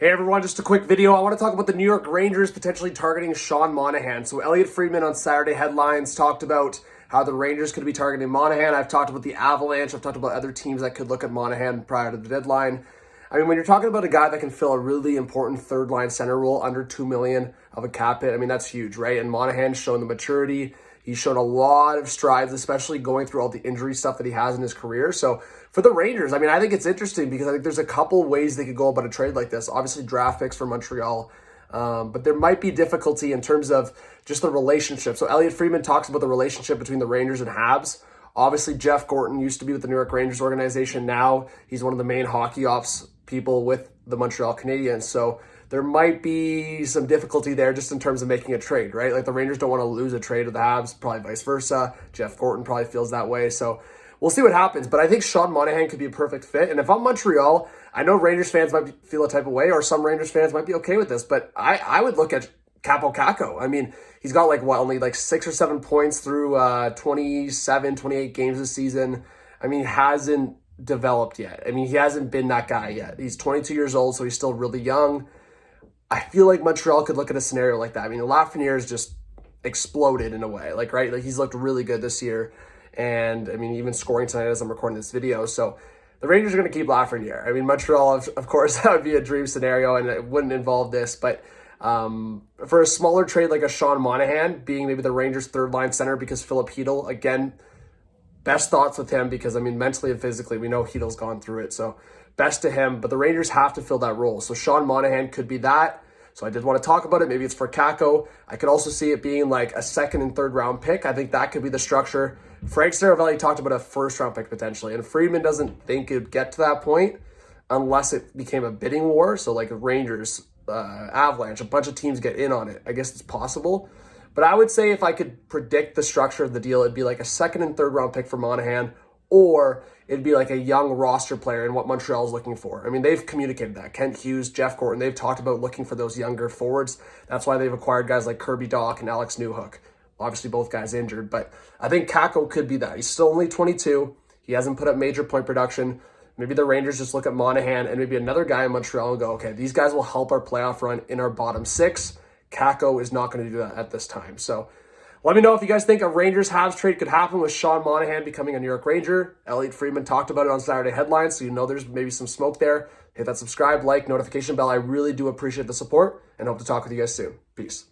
Hey everyone, just a quick video. I want to talk about the New York Rangers potentially targeting Sean Monahan. So Elliotte Friedman on Saturday headlines talked about how the Rangers could be targeting Monahan. I've talked about the Avalanche. I've talked about other teams that could look at Monahan prior to the deadline. I mean, when you're talking about a guy that can fill a really important third line center role under $2 million of a cap hit, I mean, that's huge, right? And Monahan's shown the maturity. He's shown a lot of strides, especially going through all the injury stuff that he has in his career. So for the Rangers, I mean, I think it's interesting because I think there's a couple ways they could go about a trade like this. Obviously, draft picks for Montreal, but there might be difficulty in terms of just the relationship. So Elliotte Friedman talks about the relationship between the Rangers and Habs. Obviously, Jeff Gorton used to be with the New York Rangers organization. Now he's one of the main hockey ops people with the Montreal Canadiens. So there might be some difficulty there just in terms of making a trade, right? Like the Rangers don't want to lose a trade with the Habs, probably vice versa. Jeff Gorton probably feels that way. So we'll see what happens. But I think Sean Monahan could be a perfect fit. And if I'm Montreal, I know Rangers fans might feel a type of way, or some Rangers fans might be okay with this, but I would look at Kakko. I mean, he's got only 6 or 7 points through 28 games this season. I mean, he hasn't developed yet. I mean, he hasn't been that guy yet. He's 22 years old, so he's still really young. I feel like Montreal could look at a scenario like that. I mean, Lafreniere's just exploded in a way, right? Like he's looked really good this year. And I mean, even scoring tonight as I'm recording this video. So the Rangers are going to keep Lafreniere. I mean, Montreal, of course, that would be a dream scenario and it wouldn't involve this. But for a smaller trade like a Sean Monahan, being maybe the Rangers' third line center because Filip Chytil, again, best thoughts with him because, I mean, mentally and physically, we know Chytil's gone through it. So best to him, but the Rangers have to fill that role. So Sean Monahan could be that. So I did want to talk about it. Maybe it's for Kakko. I could also see it being like a second and third round pick. I think that could be the structure. Frank Saravelli talked about a first round pick potentially, and Friedman doesn't think it'd get to that point unless it became a bidding war. So like Rangers, Avalanche, a bunch of teams get in on it. I guess it's possible. But I would say if I could predict the structure of the deal, it'd be like a second and third round pick for Monahan, or it'd be like a young roster player in what Montreal is looking for. I mean, they've communicated that. Kent Hughes, Jeff Gorton, they've talked about looking for those younger forwards. That's why they've acquired guys like Kirby Dach and Alex Newhook. Obviously, both guys injured, but I think Kakko could be that. He's still only 22. He hasn't put up major point production. Maybe the Rangers just look at Monahan and maybe another guy in Montreal and go, okay, these guys will help our playoff run in our bottom six. Kakko is not going to do that at this time. So let me know if you guys think a Rangers-Habs trade could happen with Sean Monahan becoming a New York Ranger. Elliotte Friedman talked about it on Saturday headlines, so you know there's maybe some smoke there. Hit that subscribe, like, notification bell. I really do appreciate the support and hope to talk with you guys soon. Peace.